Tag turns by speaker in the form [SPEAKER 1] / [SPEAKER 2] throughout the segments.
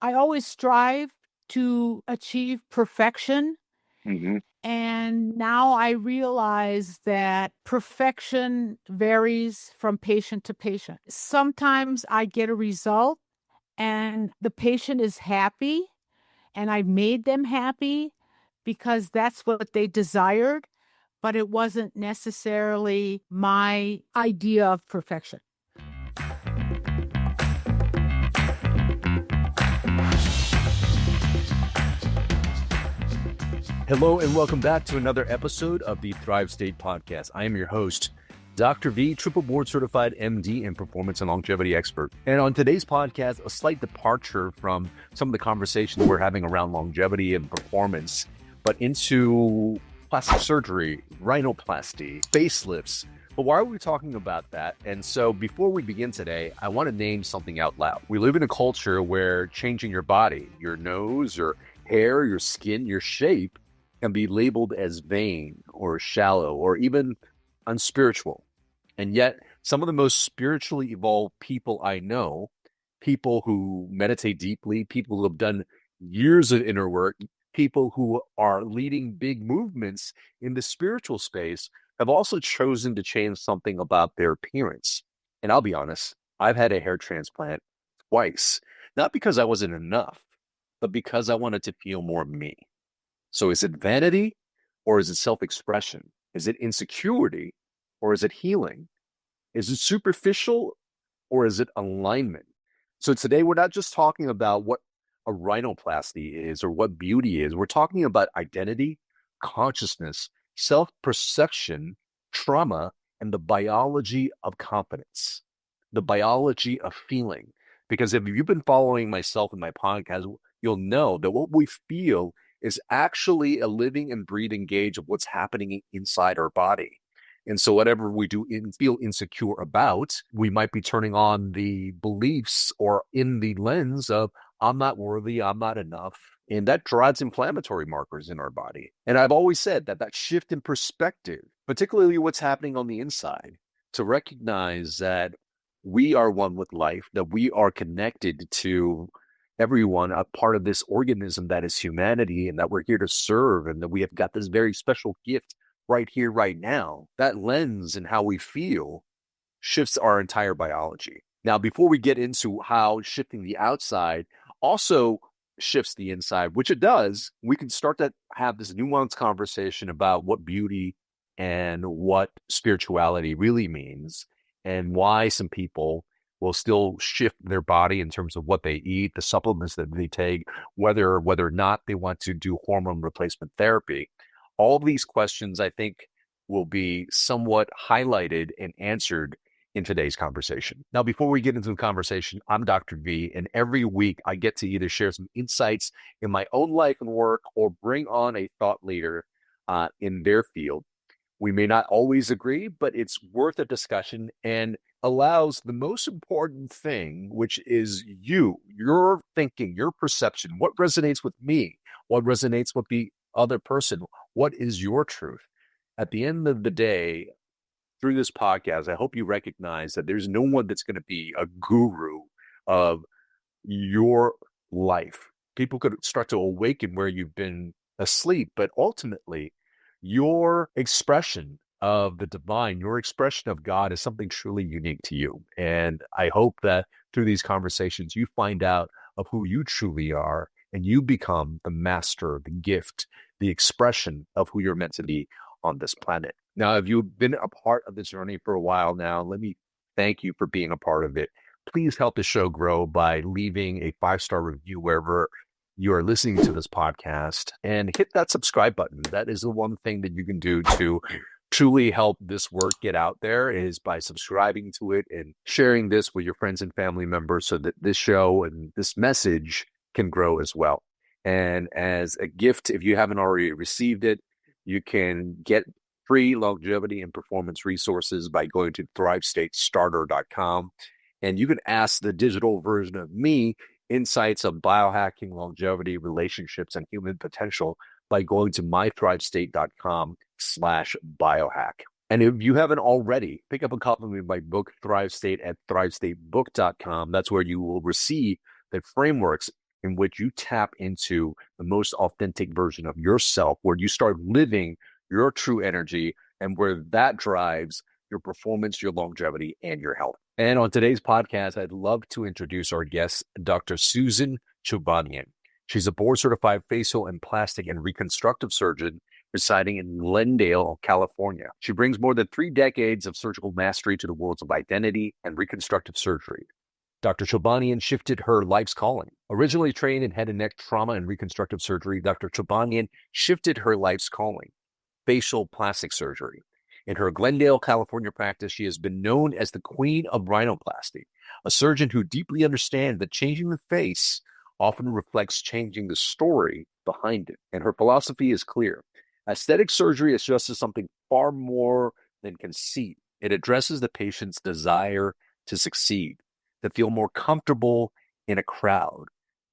[SPEAKER 1] I always strive to achieve perfection.
[SPEAKER 2] Hmm.
[SPEAKER 1] And now I realize that perfection varies from patient to patient. Sometimes I get a result and the patient is happy and I made them happy because that's what they desired, but it wasn't necessarily my idea of perfection.
[SPEAKER 2] Hello and welcome back to another episode of the Thrive State Podcast. I am your host, Dr. V, triple board certified MD and performance and longevity expert. And on today's podcast, a slight departure from some of the conversations we're having around longevity and performance, but into plastic surgery, rhinoplasty, facelifts. But why are we talking about that? And so before we begin today, I want to name something out loud. We live in a culture where changing your body, your nose, your hair, your skin, your shape, can be labeled as vain or shallow or even unspiritual. And yet, some of the most spiritually evolved people I know, people who meditate deeply, people who have done years of inner work, people who are leading big movements in the spiritual space, have also chosen to change something about their appearance. And I'll be honest, I've had a hair transplant twice, not because I wasn't enough, but because I wanted to feel more me. So is it vanity or is it self-expression? Is it insecurity or is it healing? Is it superficial or is it alignment? So today we're not just talking about what a rhinoplasty is or what beauty is. We're talking about identity, consciousness, self-perception, trauma, and the biology of confidence, the biology of feeling. Because if you've been following myself and my podcast, you'll know that what we feel is actually a living and breathing gauge of what's happening inside our body. And so whatever we do feel insecure about, we might be turning on the beliefs or in the lens of, I'm not worthy, I'm not enough. And that drives inflammatory markers in our body. And I've always said that that shift in perspective, particularly what's happening on the inside, to recognize that we are one with life, that we are connected to everyone, a part of this organism that is humanity, and that we're here to serve, and that we have got this very special gift right here, right now. That lens and how we feel shifts our entire biology. Now, before we get into how shifting the outside also shifts the inside, which it does, we can start to have this nuanced conversation about what beauty and what spirituality really means and why some people will still shift their body in terms of what they eat, the supplements that they take, whether or not they want to do hormone replacement therapy. All of these questions, I think, will be somewhat highlighted and answered in today's conversation. Now, before we get into the conversation, I'm Dr. V, and every week I get to either share some insights in my own life and work or bring on a thought leader in their field. We may not always agree, but it's worth a discussion and allows the most important thing, which is your thinking, your perception, what resonates with me, what resonates with the other person, what is your truth. At the end of the day, through this podcast, I hope you recognize that there's no one that's going to be a guru of your life. People could start to awaken where you've been asleep, but ultimately, your expression of the divine, your expression of God is something truly unique to you. And I hope that through these conversations, you find out of who you truly are and you become the master, the gift, the expression of who you're meant to be on this planet. Now, if you've been a part of this journey for a while now, let me thank you for being a part of it. Please help the show grow by leaving a 5-star review wherever you are listening to this podcast and hit that subscribe button. That is the one thing that you can do to truly help this work get out there, is by subscribing to it and sharing this with your friends and family members so that this show and this message can grow as well. And as a gift, if you haven't already received it, you can get free longevity and performance resources by going to thrivestatestarter.com. And you can ask the digital version of me insights of biohacking, longevity, relationships, and human potential by going to mythriveState.com/biohack. And if you haven't already, pick up a copy of my book, Thrive State, at thrivestatebook.com. That's where you will receive the frameworks in which you tap into the most authentic version of yourself, where you start living your true energy and where that drives your performance, your longevity, and your health. And on today's podcast, I'd love to introduce our guest, Dr. Susan Chobanian. She's a board-certified facial and plastic and reconstructive surgeon residing in Glendale, California. She brings more than 3 decades of surgical mastery to the worlds of identity and reconstructive surgery. Dr. Chobanian shifted her life's calling. Originally trained in head and neck trauma and reconstructive surgery, Dr. Chobanian shifted her life's calling, facial plastic surgery. In her Glendale, California practice, she has been known as the queen of rhinoplasty, a surgeon who deeply understands that changing the face often reflects changing the story behind it. And her philosophy is clear. Aesthetic surgery is just something far more than conceit. It addresses the patient's desire to succeed, to feel more comfortable in a crowd.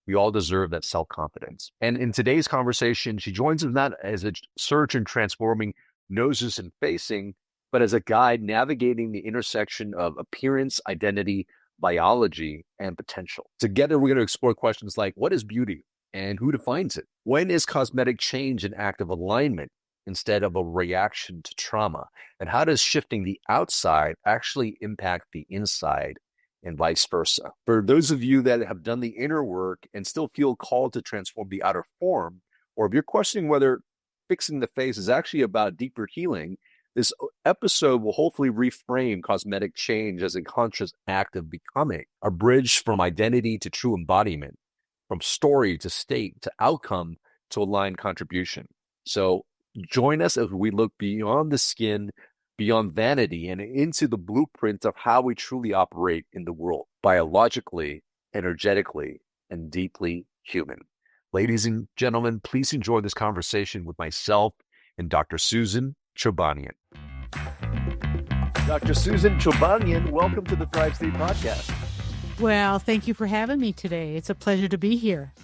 [SPEAKER 2] We all deserve that self-confidence. And in today's conversation, she joins us not as a surgeon transforming noses and facing, but as a guide navigating the intersection of appearance, identity, biology, and potential. Together, we're going to explore questions like, what is beauty and who defines it? When is cosmetic change an act of alignment instead of a reaction to trauma? And how does shifting the outside actually impact the inside, and vice versa? For those of you that have done the inner work and still feel called to transform the outer form, or if you're questioning whether fixing the face is actually about deeper healing, this episode will hopefully reframe cosmetic change as a conscious act of becoming, a bridge from identity to true embodiment, from story to state to outcome to aligned contribution. So join us as we look beyond the skin, beyond vanity, and into the blueprint of how we truly operate in the world, biologically, energetically, and deeply human. Ladies and gentlemen, please enjoy this conversation with myself and Dr. Susan Chobanian. Dr. Susan Chobanian, welcome to the Thrive State Podcast.
[SPEAKER 1] Well, thank you for having me today. It's a pleasure to be here.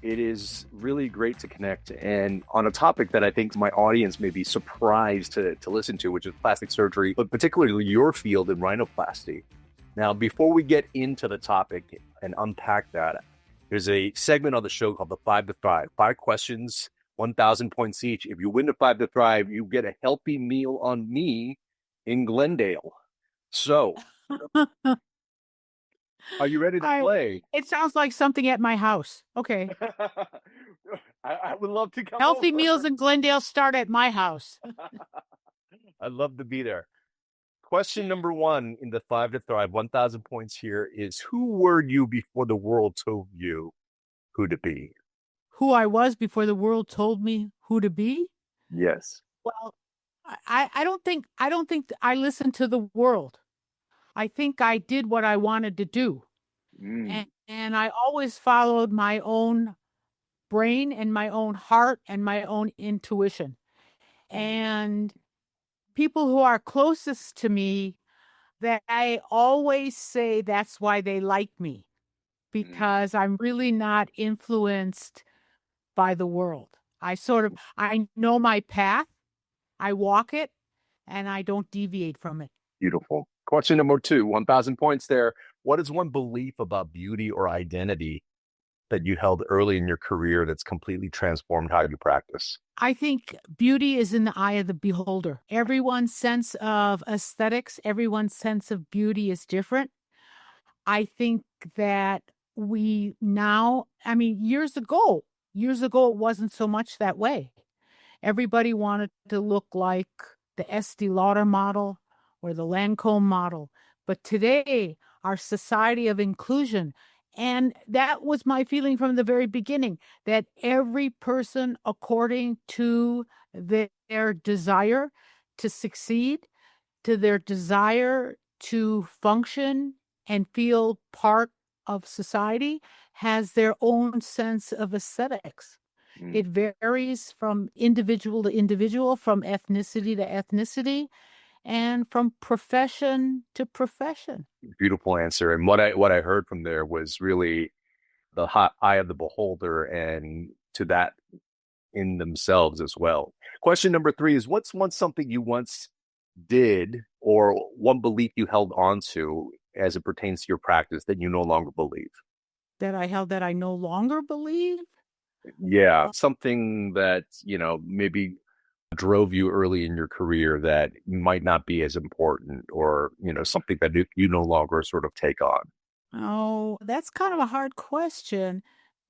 [SPEAKER 2] It is really great to connect, and on a topic that I think my audience may be surprised to listen to, which is plastic surgery, but particularly your field in rhinoplasty. Now, before we get into the topic and unpack that, there's a segment on the show called the 5 to Thrive. 5 questions, 1,000 points each. If you win the 5 to Thrive, you get a healthy meal on me in Glendale. So, are you ready to play?
[SPEAKER 1] It sounds like something at my house. Okay.
[SPEAKER 2] I would love to come
[SPEAKER 1] Healthy
[SPEAKER 2] over.
[SPEAKER 1] meals in Glendale start at my house.
[SPEAKER 2] I'd love to be there. Question number 1 in the 5 to Thrive, 1,000 points here, is who were you before the world told you who to be?
[SPEAKER 1] Who I was before the world told me who to be?
[SPEAKER 2] Yes.
[SPEAKER 1] Well, I don't think I listened to the world. I think I did what I wanted to do. And I always followed my own brain and my own heart and my own intuition. And people who are closest to me, that I always say that's why they like me, because I'm really not influenced by the world. I know my path, I walk it, and I don't deviate from it.
[SPEAKER 2] Beautiful. Question number 2, 1,000 points there. What is one belief about beauty or identity that you held early in your career that's completely transformed how you practice?
[SPEAKER 1] I think beauty is in the eye of the beholder. Everyone's sense of aesthetics, everyone's sense of beauty is different. I think that years ago, it wasn't so much that way. Everybody wanted to look like the Estee Lauder model or the Lancome model. But today, our society of inclusion, and that was my feeling from the very beginning, that every person, according to their desire to succeed, to their desire to function and feel part of society, has their own sense of aesthetics. It varies from individual to individual, from ethnicity to ethnicity, and from profession to profession.
[SPEAKER 2] Beautiful answer. And what I heard from there was really the hot eye of the beholder, and to that in themselves as well. Question number 3 is, what's something you once did or one belief you held on to as it pertains to your practice that you no longer believe?
[SPEAKER 1] that I held that I no longer believe.
[SPEAKER 2] Yeah, something that, maybe drove you early in your career that might not be as important or, something that you no longer sort of take on.
[SPEAKER 1] Oh, that's kind of a hard question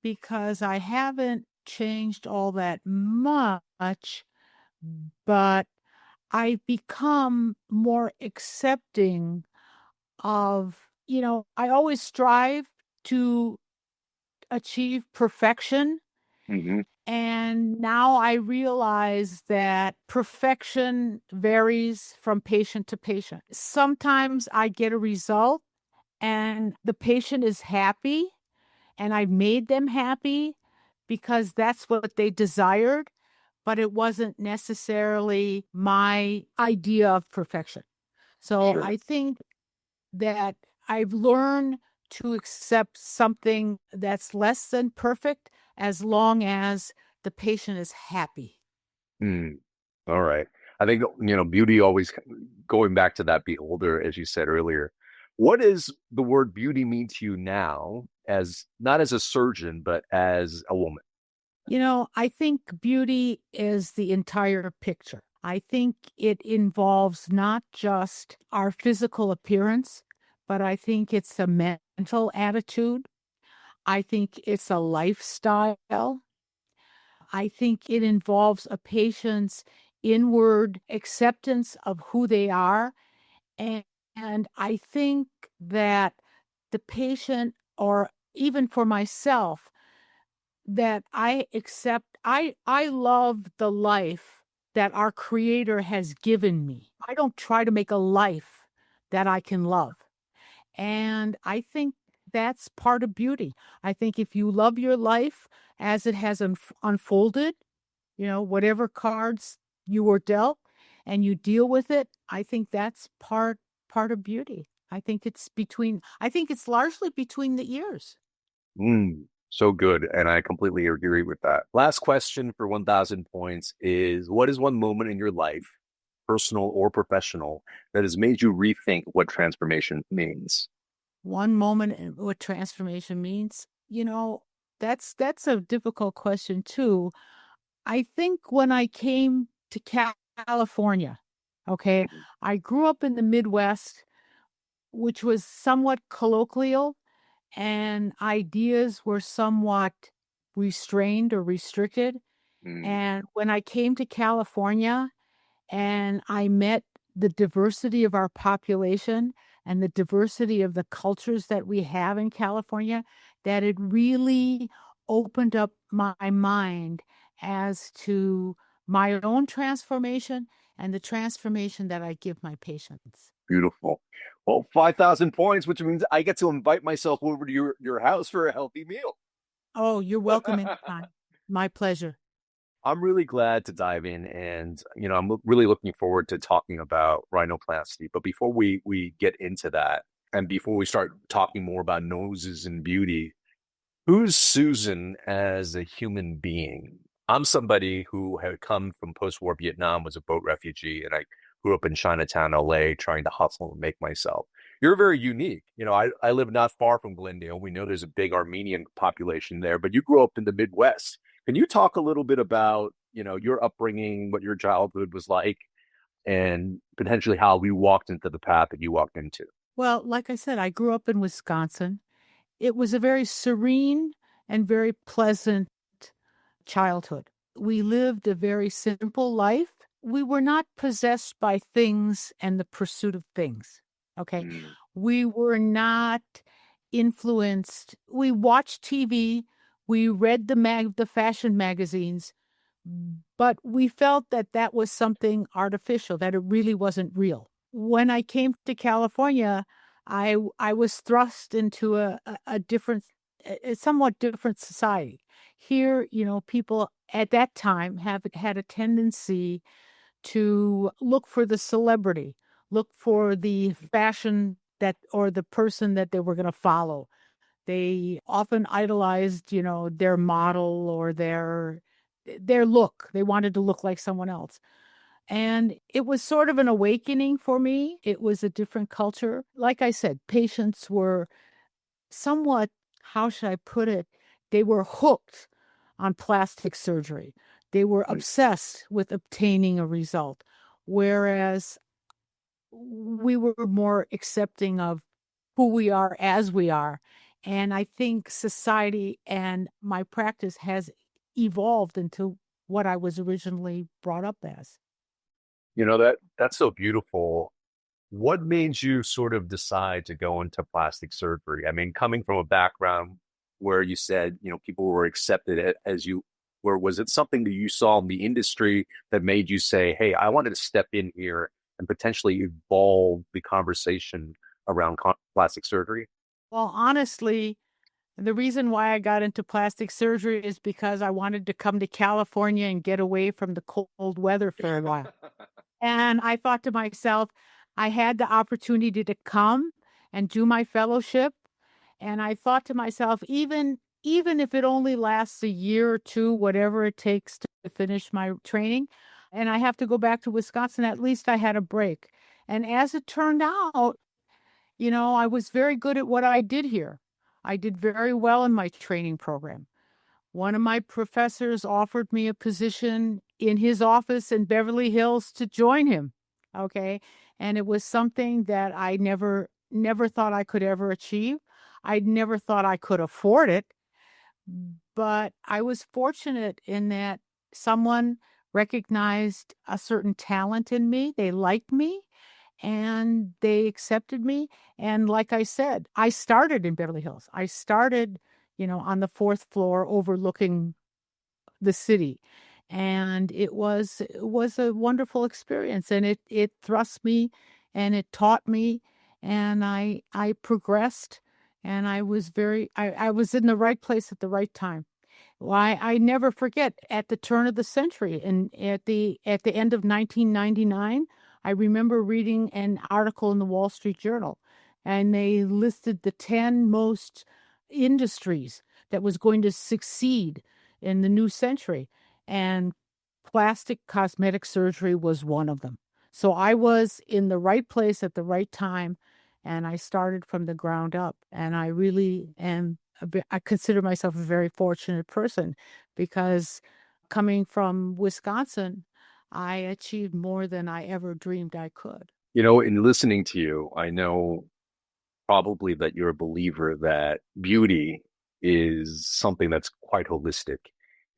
[SPEAKER 1] because I haven't changed all that much, but I've become more accepting of, I always strive to achieve perfection.
[SPEAKER 2] Hmm.
[SPEAKER 1] And now I realize that perfection varies from patient to patient. Sometimes I get a result and the patient is happy and I made them happy because that's what they desired, but it wasn't necessarily my idea of perfection. So
[SPEAKER 2] Sure.
[SPEAKER 1] I think that I've learned to accept something that's less than perfect as long as the patient is happy.
[SPEAKER 2] Mm. All right. I think, beauty always going back to that beholder, as you said earlier. What does the word beauty mean to you now, as not as a surgeon, but as a woman?
[SPEAKER 1] I think beauty is the entire picture. I think it involves not just our physical appearance, but I think it's a mental attitude. I think it's a lifestyle. I think it involves a patient's inward acceptance of who they are. And, and I think that the patient, or even for myself, that I love the life that our creator has given me. I don't try to make a life that I can love. And I think that's part of beauty. I think if you love your life as it has unfolded, whatever cards you were dealt and you deal with it, I think that's part of beauty. I think it's largely between the ears.
[SPEAKER 2] So good. And I completely agree with that. Last question for 1,000 points is, what is one moment in your life, personal or professional, that has made you rethink what transformation means?
[SPEAKER 1] One moment and what transformation means. That's a difficult question too. I think when I came to California, okay,
[SPEAKER 2] Mhm.
[SPEAKER 1] I grew up in the Midwest, which was somewhat colloquial, and ideas were somewhat restrained or restricted.
[SPEAKER 2] Mm,
[SPEAKER 1] And when I came to California and I met the diversity of our population and the diversity of the cultures that we have in California, that it really opened up my mind as to my own transformation and the transformation that I give my patients.
[SPEAKER 2] beautiful. Well, 5,000 points, which means I get to invite myself over to your house for a healthy meal.
[SPEAKER 1] Oh, you're welcome anytime. My pleasure.
[SPEAKER 2] I'm really glad to dive in, and really looking forward to talking about rhinoplasty. But before we get into that, and before we start talking more about noses and beauty, who's Susan as a human being? I'm somebody who had come from post-war Vietnam, was a boat refugee, and I grew up in Chinatown, LA, trying to hustle and make myself. You're very unique. I live not far from Glendale. We know there's a big Armenian population there, but you grew up in the Midwest. Can you talk a little bit about, your upbringing, what your childhood was like, and potentially how we walked into the path that you walked into?
[SPEAKER 1] Well, like I said, I grew up in Wisconsin. It was a very serene and very pleasant childhood. We lived a very simple life. We were not possessed by things and the pursuit of things. Okay.
[SPEAKER 2] Mm,
[SPEAKER 1] We were not influenced. We watched TV. We read the fashion magazines, but we felt that that was something artificial, that it really wasn't real. When I came to California, I was thrust into a different, a somewhat different society. Here, people at that time have had a tendency to look for the celebrity, look for the fashion that or the person that they were going to follow. They often idolized, their model or their look. They wanted to look like someone else. And it was sort of an awakening for me. It was a different culture. Like I said, patients were somewhat how should I put it? They were hooked on plastic surgery. They were obsessed with obtaining a result, whereas we were more accepting of who we are as we are. And I think society and my practice has evolved into what I was originally brought up as.
[SPEAKER 2] That's so beautiful. What made you sort of decide to go into plastic surgery? I mean, coming from a background where you said, people were accepted as you were, was it something that you saw in the industry that made you say, hey, I wanted to step in here and potentially evolve the conversation around plastic surgery?
[SPEAKER 1] Well, honestly, the reason why I got into plastic surgery is because I wanted to come to California and get away from the cold weather for a while. And I thought to myself, I had the opportunity to come and do my fellowship. And I thought to myself, even if it only lasts a year or two, whatever it takes to finish my training, and I have to go back to Wisconsin, at least I had a break. And as it turned out, I was very good at what I did here. I did very well in my training program. One of my professors offered me a position in his office in Beverly Hills to join him. Okay. And it was something that I never thought I could ever achieve. I never thought I could afford it. But I was fortunate in that someone recognized a certain talent in me. They liked me and they accepted me. And like I said, I started in Beverly Hills. I started, on the fourth floor overlooking the city. And it was a wonderful experience. And it thrust me and it taught me and I progressed and I was in the right place at the right time. Why I never forget at the turn of the century and at the end of 1999, I remember reading an article in the Wall Street Journal, and they listed the 10 most industries that was going to succeed in the new century, and plastic cosmetic surgery was one of them. So I was in the right place at the right time, and I started from the ground up, and I really am I consider myself a very fortunate person because coming from Wisconsin, I achieved more than I ever dreamed I could.
[SPEAKER 2] In listening to you, I know probably that you're a believer that beauty is something that's quite holistic.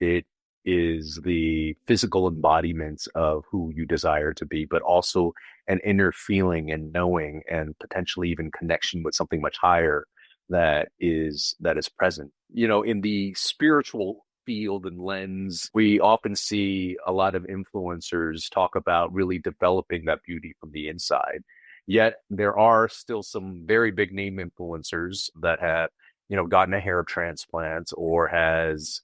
[SPEAKER 2] It is the physical embodiment of who you desire to be, but also an inner feeling and knowing and potentially even connection with something much higher that is present. In the spiritual field and lens, we often see a lot of influencers talk about really developing that beauty from the inside. Yet there are still some very big name influencers that have, gotten a hair transplant or has,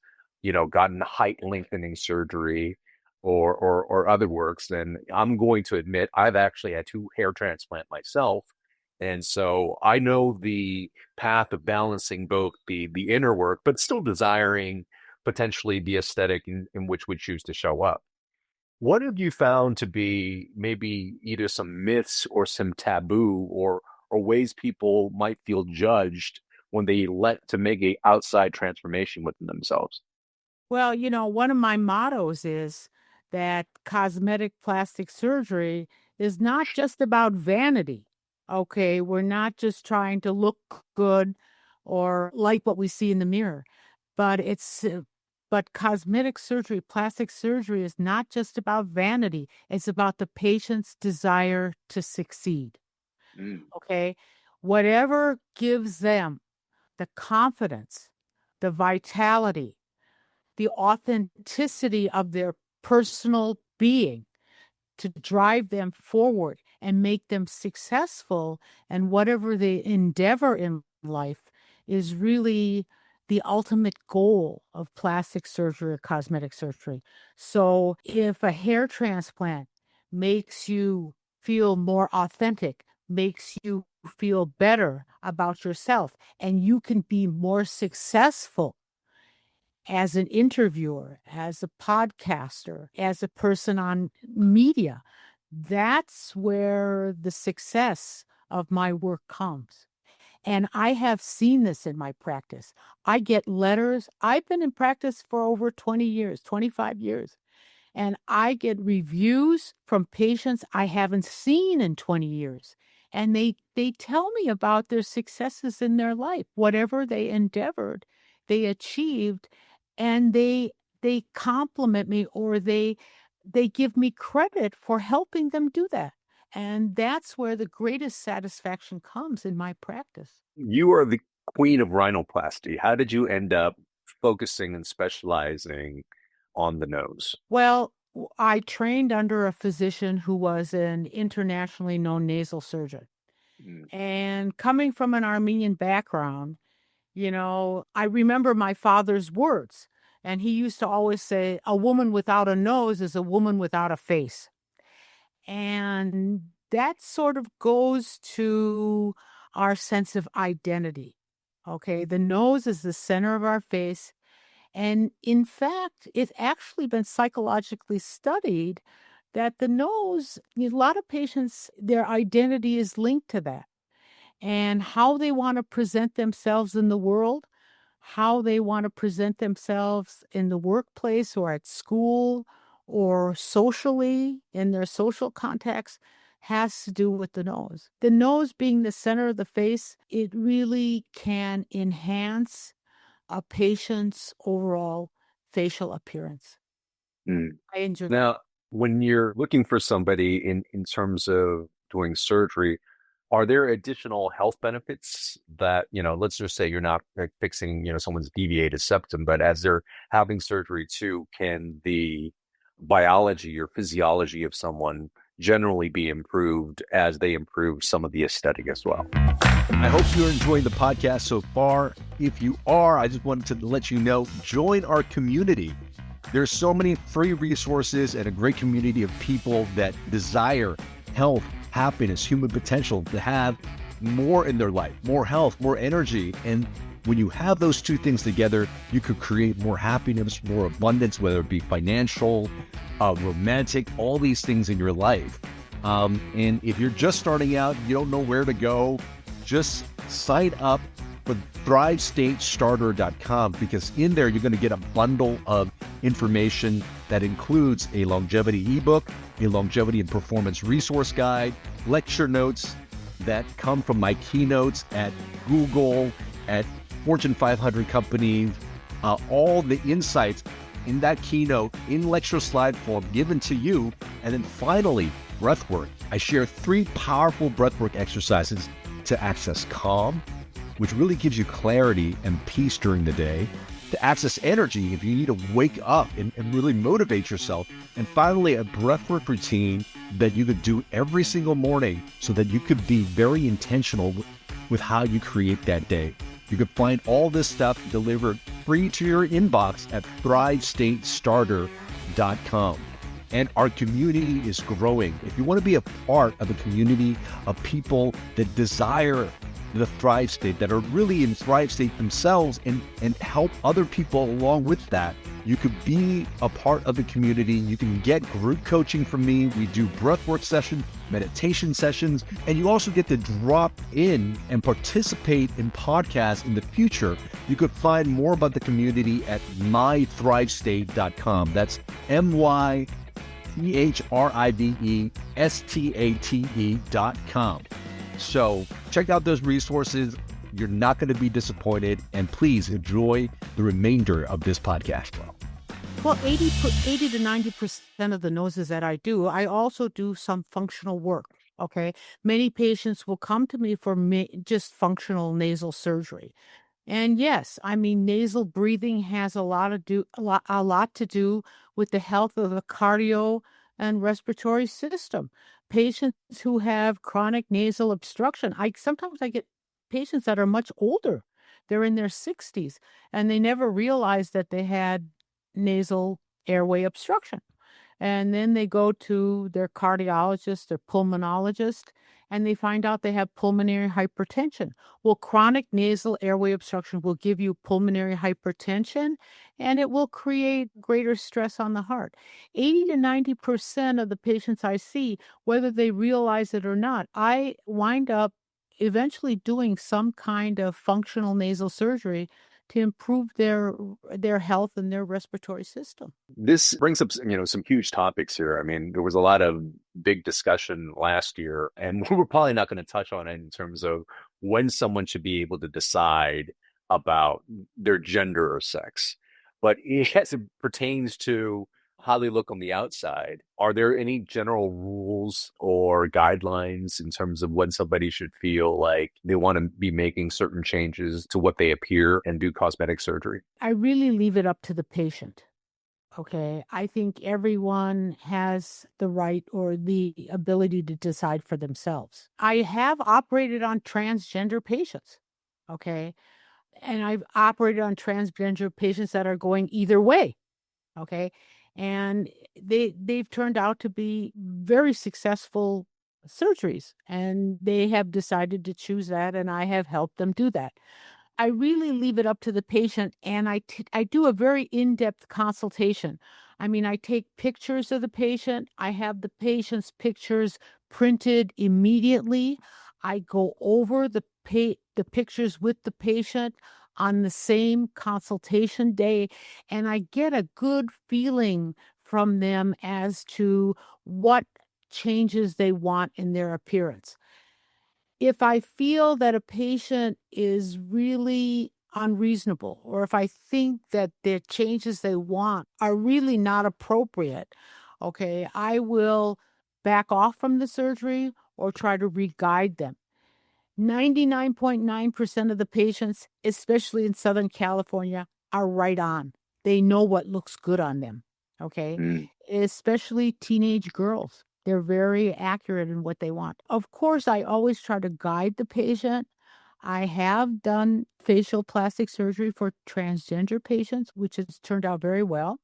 [SPEAKER 2] gotten height lengthening surgery or other works. And I'm going to admit I've actually had two hair transplant myself. And so I know the path of balancing both the inner work, but still desiring potentially the aesthetic in which we choose to show up. What have you found to be maybe either some myths or some taboo or ways people might feel judged when they elect to make a outside transformation within themselves?
[SPEAKER 1] Well, one of my mottos is that cosmetic plastic surgery is not just about vanity. Okay, we're not just trying to look good or like what we see in the mirror, but but cosmetic surgery, plastic surgery is not just about vanity. It's about the patient's desire to succeed.
[SPEAKER 2] Mm.
[SPEAKER 1] Okay, whatever gives them the confidence, the vitality, the authenticity of their personal being to drive them forward and make them successful and whatever they endeavor in life is really the ultimate goal of plastic surgery or cosmetic surgery. So if a hair transplant makes you feel more authentic, makes you feel better about yourself, and you can be more successful as an interviewer, as a podcaster, as a person on media. That's where the success of my work comes. And I have seen this in my practice. I get letters. I've been in practice for over 20 years, 25 years. And I get reviews from patients I haven't seen in 20 years. And they tell me about their successes in their life, whatever they endeavored, they achieved, and they compliment me, or they give me credit for helping them do that. And that's where the greatest satisfaction comes in my practice.
[SPEAKER 2] You are the queen of rhinoplasty. How did you end up focusing and specializing on the nose?
[SPEAKER 1] Well, I trained under a physician who was an internationally known nasal surgeon.
[SPEAKER 2] Mm.
[SPEAKER 1] And coming from an Armenian background, I remember my father's words. And he used to always say, a woman without a nose is a woman without a face. And that sort of goes to our sense of identity. Okay. The nose is the center of our face. And in fact, it's actually been psychologically studied that the nose, a lot of patients, their identity is linked to that, and how they want to present themselves in the world, how they want to present themselves in the workplace or at school or socially in their social context has to do with the nose. The nose being the center of the face, it really can enhance a patient's overall facial appearance.
[SPEAKER 2] Mm.
[SPEAKER 1] I enjoy.
[SPEAKER 2] Now, when you're looking for somebody in terms of doing surgery, are there additional health benefits that, let's just say you're not fixing, someone's deviated septum, but as they're having surgery too, can the biology or physiology of someone generally be improved as they improve some of the aesthetic as well? I hope you're enjoying the podcast so far. If you are, I just wanted to let you know, join our community. There's so many free resources and a great community of people that desire health, happiness, human potential, to have more in their life, more health, more energy. And when you have those two things together, you could create more happiness, more abundance, whether it be financial, romantic, all these things in your life. And if you're just starting out, you don't know where to go, just sign up for thrivestatestarter.com, because in there you're going to get a bundle of information that includes a longevity ebook, a longevity and performance resource guide, lecture notes that come from my keynotes at Google, at Fortune 500 companies, all the insights in that keynote in lecture slide form given to you. And then finally, breathwork. I share 3 powerful breathwork exercises to access calm, which really gives you clarity and peace during the day, to access energy if you need to wake up and really motivate yourself, and finally a breathwork routine that you could do every single morning so that you could be very intentional with how you create that day. You can find all this stuff delivered free to your inbox at thrivestatestarter.com. And our community is growing. If you want to be a part of a community of people that desire the Thrive State, that are really in Thrive State themselves, and help other people along with that, you could be a part of the community. You can get group coaching from me. We do breathwork sessions, meditation sessions, and you also get to drop in and participate in podcasts in the future. You could find more about the community at mythrivestate.com. That's mythrivestate.com. So check out those resources. You're not going to be disappointed. And please enjoy the remainder of this podcast.
[SPEAKER 1] Well, 80 to 90% of the noses that I do, I also do some functional work. Okay. Many patients will come to me for just functional nasal surgery. And yes, I mean, nasal breathing has a lot to do with the health of the cardio and respiratory system. Patients who have chronic nasal obstruction, sometimes I get patients that are much older. They're in their 60s, and they never realized that they had nasal airway obstruction. And then they go to their cardiologist, their pulmonologist, and they find out they have pulmonary hypertension. Well, chronic nasal airway obstruction will give you pulmonary hypertension, and it will create greater stress on the heart. 80 to 90% of the patients I see, whether they realize it or not, I wind up eventually doing some kind of functional nasal surgery to improve their health and their respiratory system.
[SPEAKER 2] This brings up, some huge topics here. I mean, there was a lot of big discussion last year, and we're probably not going to touch on it in terms of when someone should be able to decide about their gender or sex. But as it pertains to how they look on the outside, are there any general rules or guidelines in terms of when somebody should feel like they want to be making certain changes to what they appear and do cosmetic surgery?
[SPEAKER 1] I really leave it up to the patient. Okay. I think everyone has the right or the ability to decide for themselves. I have operated on transgender patients. Okay. And I've operated on transgender patients that are going either way. Okay. And they've turned out to be very successful surgeries, and they have decided to choose that, and I have helped them do that. I really leave it up to the patient, and I do a very in-depth consultation. I mean, I take pictures of the patient. I have the patient's pictures printed immediately. I go over the pictures with the patient on the same consultation day, and I get a good feeling from them as to what changes they want in their appearance. If I feel that a patient is really unreasonable, or if I think that the changes they want are really not appropriate, okay, I will back off from the surgery or try to re-guide them. 99.9% of the patients, especially in Southern California, are right on. They know what looks good on them, okay?
[SPEAKER 2] Mm.
[SPEAKER 1] Especially teenage girls. They're very accurate in what they want. Of course, I always try to guide the patient. I have done facial plastic surgery for transgender patients, which has turned out very well.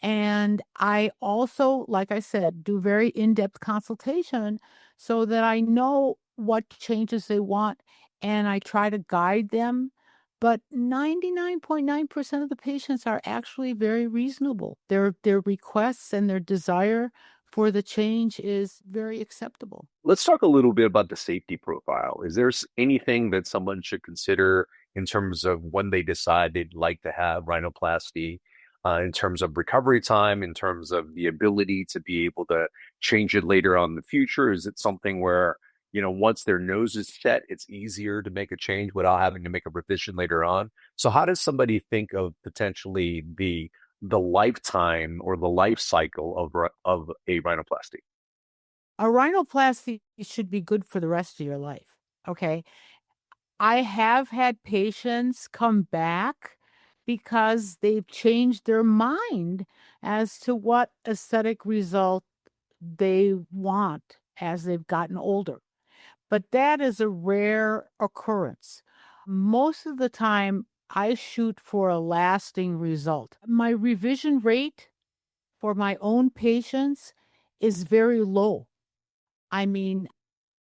[SPEAKER 1] And I also, like I said, do very in-depth consultation so that I know what changes they want and I try to guide them. But 99.9% of the patients are actually very reasonable. Their requests and their desire for the change is very acceptable.
[SPEAKER 2] Let's talk a little bit about the safety profile. Is there anything that someone should consider in terms of when they decide they'd like to have rhinoplasty, in terms of recovery time, in terms of the ability to be able to change it later on in the future? Is it something where, once their nose is set, it's easier to make a change without having to make a revision later on? So how does somebody think of potentially the lifetime or the life cycle of a rhinoplasty?
[SPEAKER 1] A rhinoplasty should be good for the rest of your life. Okay. I have had patients come back because they've changed their mind as to what aesthetic result they want as they've gotten older. But that is a rare occurrence. Most of the time, I shoot for a lasting result. My revision rate for my own patients is very low. I mean,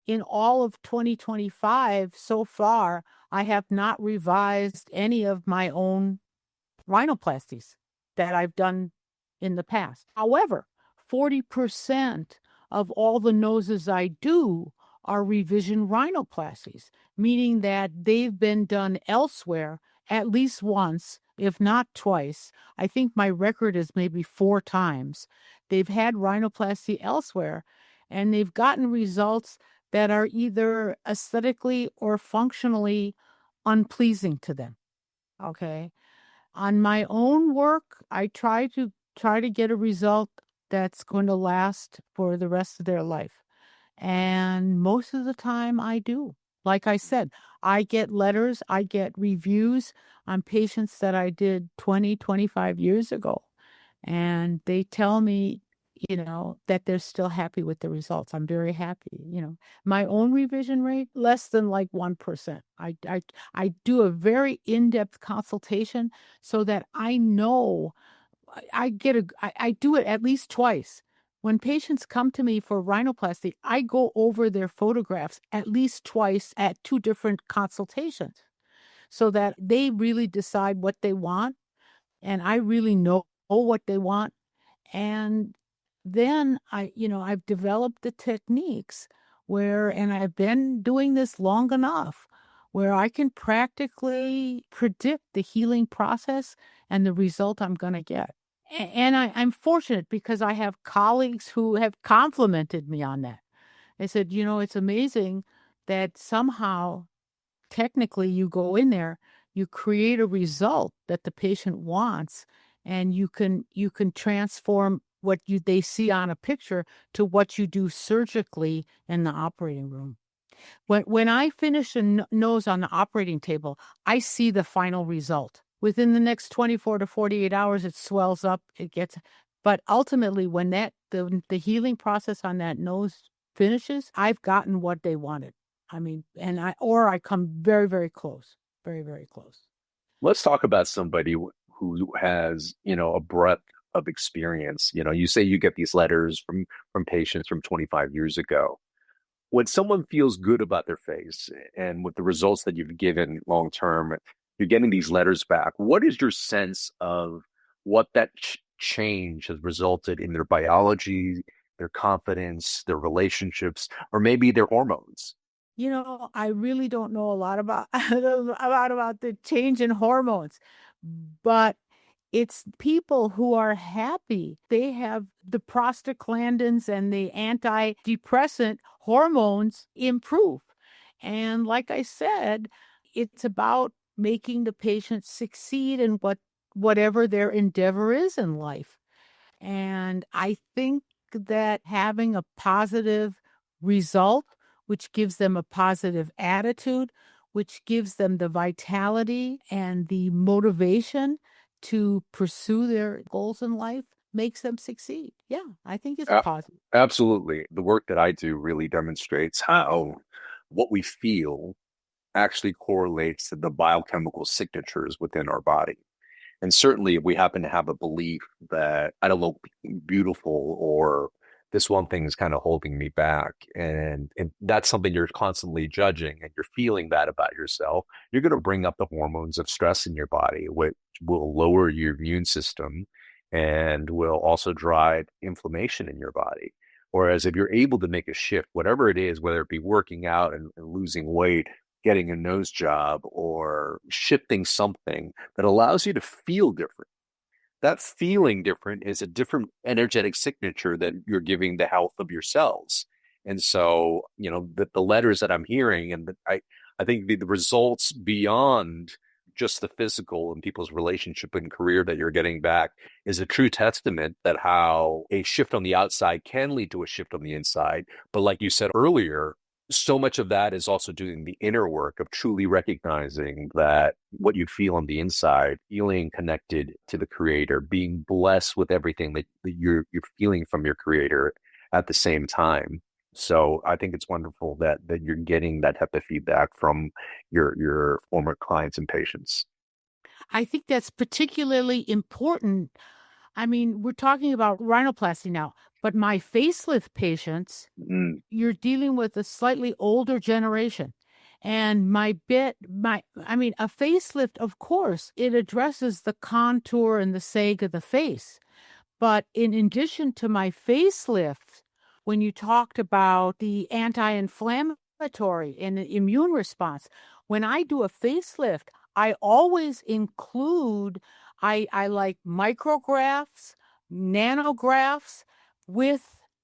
[SPEAKER 1] in all of 2025 so far, I have not revised any of my own rhinoplasties that I've done in the past. However, 40% of all the noses I do are revision rhinoplasties, meaning that they've been done elsewhere at least once, if not twice. I think my record is maybe 4 times. They've had rhinoplasty elsewhere, and they've gotten results that are either aesthetically or functionally unpleasing to them. Okay. On my own work, I try to get a result that's going to last for the rest of their life. And most of the time I do. Like I said, I get letters, I get reviews on patients that I did 20, 25 years ago. And they tell me, that they're still happy with the results. I'm very happy. My own revision rate, less than like 1%. I do a very in-depth consultation so that I know I do it at least twice. When patients come to me for rhinoplasty, I go over their photographs at least twice at 2 different consultations so that they really decide what they want and I really know what they want. And then I've developed the techniques and I've been doing this long enough where I can practically predict the healing process and the result I'm going to get. And I'm fortunate because I have colleagues who have complimented me on that. They said, it's amazing that somehow, technically, you go in there, you create a result that the patient wants, and you can transform what they see on a picture to what you do surgically in the operating room. When I finish a nose on the operating table, I see the final result. Within the next 24 to 48 hours, it swells up, but ultimately when the healing process on that nose finishes, I've gotten what they wanted. I mean, I come very, very close, very, very close.
[SPEAKER 2] Let's talk about somebody who has, a breadth of experience. You say you get these letters from patients from 25 years ago. When someone feels good about their face and with the results that you've given long term, you're getting these letters back. What is your sense of what that change has resulted in their biology, their confidence, their relationships, or maybe their hormones?
[SPEAKER 1] I really don't know a lot about about the change in hormones, but it's people who are happy. They have the prostaglandins and the antidepressant hormones improve. And like I said, it's about making the patient succeed in whatever their endeavor is in life. And I think that having a positive result, which gives them a positive attitude, which gives them the vitality and the motivation to pursue their goals in life, makes them succeed. Yeah, I think it's
[SPEAKER 2] A-
[SPEAKER 1] positive.
[SPEAKER 2] Absolutely. The work that I do really demonstrates how what we feel actually correlates to the biochemical signatures within our body. And certainly, if we happen to have a belief that I don't look beautiful or this one thing is kind of holding me back, and that's something you're constantly judging and you're feeling that about yourself, you're going to bring up the hormones of stress in your body, which will lower your immune system and will also drive inflammation in your body. Whereas if you're able to make a shift, whatever it is, whether it be working out and losing weight, getting a nose job, or shifting something that allows you to feel different. That feeling different is a different energetic signature that you're giving the health of your cells. And so, the letters that I'm hearing, and I think the results beyond just the physical and people's relationship and career that you're getting back is a true testament that how a shift on the outside can lead to a shift on the inside. But like you said earlier, so much of that is also doing the inner work of truly recognizing that what you feel on the inside, feeling connected to the creator, being blessed with everything that you're feeling from your creator at the same time. So I think it's wonderful that you're getting that type of feedback from your former clients and patients.
[SPEAKER 1] I think that's particularly important. I mean, we're talking about rhinoplasty now, but my facelift patients,
[SPEAKER 2] Mm,
[SPEAKER 1] you're dealing with a slightly older generation. And a facelift, of course, it addresses the contour and the sag of the face. But in addition to my facelift, when you talked about the anti-inflammatory and the immune response, when I do a facelift, I always include, I like micrographs, nanographs with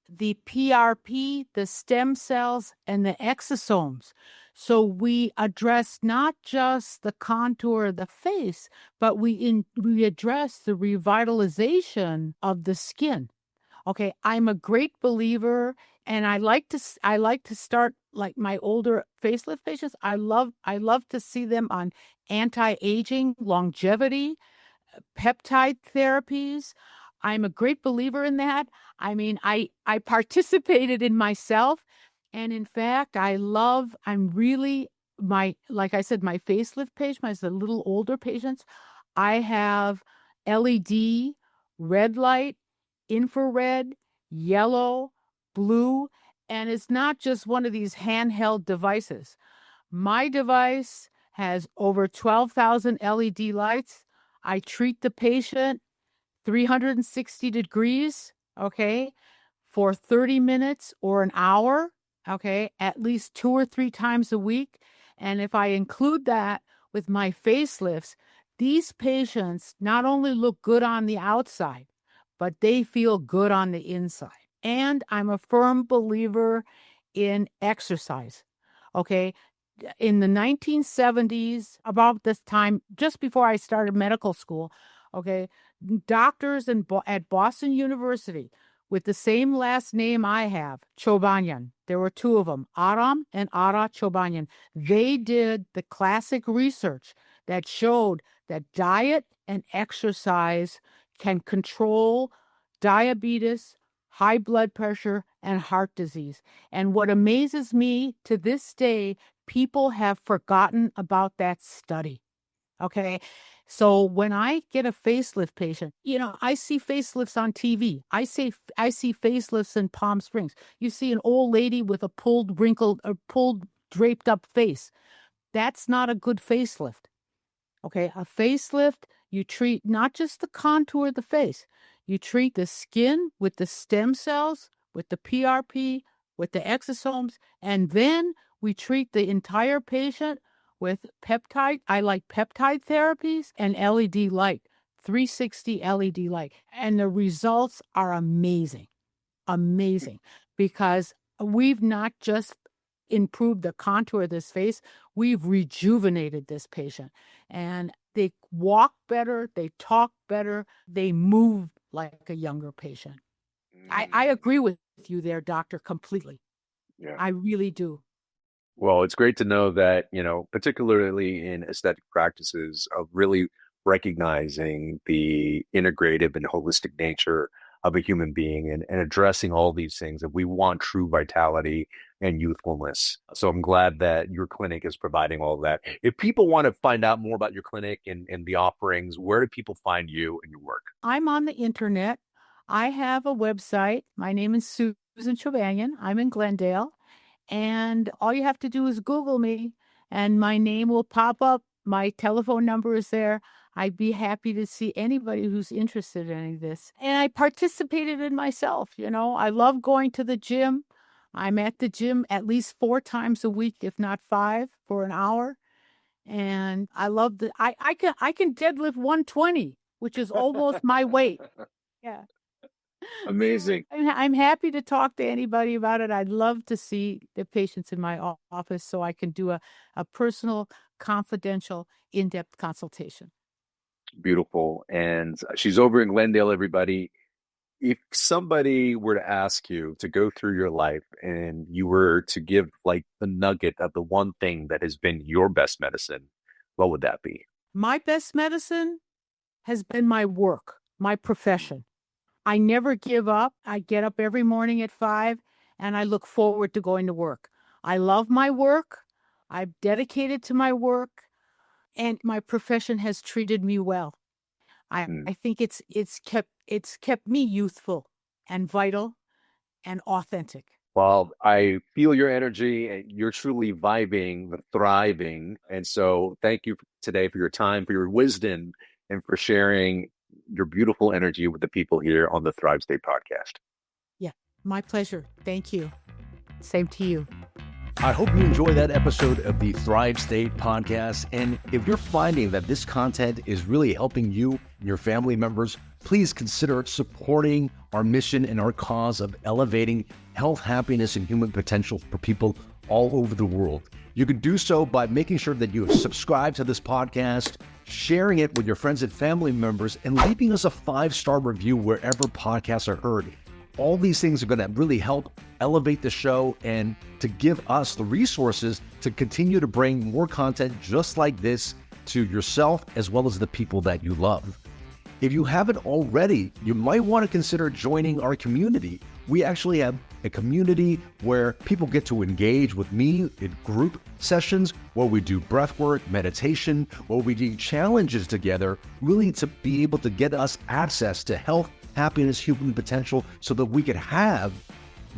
[SPEAKER 1] the PRP, the stem cells, and the exosomes. So we address not just the contour of the face, but we address the revitalization of the skin. Okay, I'm a great believer, and I like to start like my older facelift patients. I love to see them on anti-aging, longevity, peptide therapies. I'm a great believer in that. I mean, I participated in myself, and in fact, I'm really like I said, my facelift patients, my little older patients, I have LED, red light, infrared, yellow, blue, and it's not just one of these handheld devices. My device has over 12,000 LED lights. I treat the patient 360 degrees, okay, for 30 minutes or an hour. okay, at least 2 or 3 times a week. And if I include that with my facelifts, these patients not only look good on the outside, but they feel good on the inside. And I'm a firm believer in exercise. Okay. In the 1970s, about this time, just before I started medical school, okay, doctors at Boston University with the same last name I have, Chobanian. There were two of them, Aram and Ara Chobanian. They did the classic research that showed that diet and exercise can control diabetes, high blood pressure, and heart disease. And what amazes me to this day, people have forgotten about that study. Okay. So when I get a facelift patient, I see facelifts on TV. I see facelifts in Palm Springs. You see an old lady with a pulled, draped up face. That's not a good facelift. Okay. A facelift, you treat not just the contour of the face, you treat the skin with the stem cells, with the PRP, with the exosomes, and then we treat the entire patient with peptide. I like peptide therapies and LED light, 360 LED light. And the results are amazing, amazing, because we've not just improved the contour of this face, we've rejuvenated this patient. And they walk better, they talk better, they move like a younger patient. I agree with you there, doctor, completely.
[SPEAKER 2] Yeah.
[SPEAKER 1] I really do.
[SPEAKER 2] Well, it's great to know that, particularly in aesthetic practices, of really recognizing the integrative and holistic nature of a human being and addressing all these things. If we want true vitality and youthfulness. So I'm glad that your clinic is providing all of that. If people want to find out more about your clinic and the offerings, where do people find you and your work?
[SPEAKER 1] I'm on the internet. I have a website. My name is Susan Chobanian. I'm in Glendale. And all you have to do is Google me, and my name will pop up. My telephone number is there. I'd be happy to see anybody who's interested in any of this. And I participated in myself. I love going to the gym. I'm at the gym at least 4 times a week, if not 5, for an hour. And I love I can deadlift 120, which is almost my weight. Yeah.
[SPEAKER 2] Amazing.
[SPEAKER 1] I'm happy to talk to anybody about it. I'd love to see the patients in my office so I can do a personal, confidential, in-depth consultation.
[SPEAKER 2] Beautiful. And she's over in Glendale, everybody. If somebody were to ask you to go through your life and you were to give like the nugget of the one thing that has been your best medicine, what would that be?
[SPEAKER 1] My best medicine has been my work, my profession. I never give up. I get up every morning at 5 and I look forward to going to work. I love my work. I'm dedicated to my work, and my profession has treated me well. I think it's kept me youthful and vital and authentic.
[SPEAKER 2] Well, I feel your energy and you're truly vibing, thriving. And so thank you today for your time, for your wisdom, and for sharing your beautiful energy with the people here on the Thrive State podcast.
[SPEAKER 1] Yeah, my pleasure. Thank you. Same to you.
[SPEAKER 2] I hope you enjoy that episode of the Thrive State podcast. And if you're finding that this content is really helping you and your family members, please consider supporting our mission and our cause of elevating health, happiness, and human potential for people all over the world. You can do so by making sure that you subscribe to this podcast, sharing it with your friends and family members, and leaving us a 5-star review wherever podcasts are heard. All these things are going to really help elevate the show and to give us the resources to continue to bring more content just like this to yourself as well as the people that you love. If you haven't already, you might want to consider joining our community. We actually have a community where people get to engage with me in group sessions where we do breath work, meditation, where we do challenges together, really to be able to get us access to health, happiness, human potential, so that we could have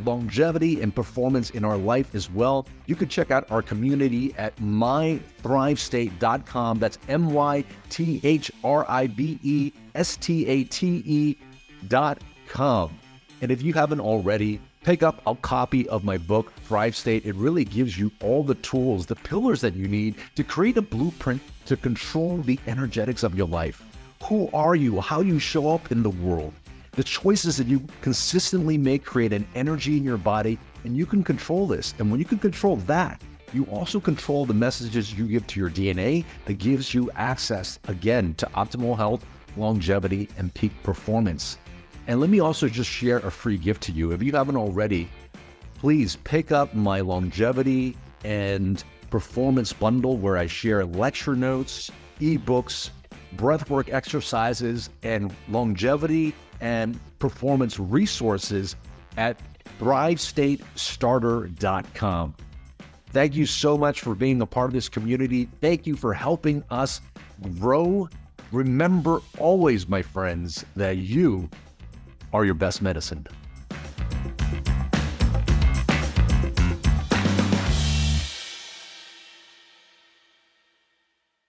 [SPEAKER 2] longevity and performance in our life as well. You can check out our community at mythrivestate.com. That's mythrivestate.com. And if you haven't already, pick up a copy of my book, Thrive State. It really gives you all the tools, the pillars that you need to create a blueprint to control the energetics of your life. Who are you? How you show up in the world? The choices that you consistently make create an energy in your body, and you can control this. And when you can control that, you also control the messages you give to your DNA that gives you access, again, to optimal health, longevity, and peak performance. And let me also just share a free gift to you. If you haven't already, please pick up my longevity and performance bundle where I share lecture notes, ebooks, breathwork exercises, and longevity and performance resources at thrivestatestarter.com. Thank you so much for being a part of this community. Thank you for helping us grow. Remember always, my friends, that you are your best medicine.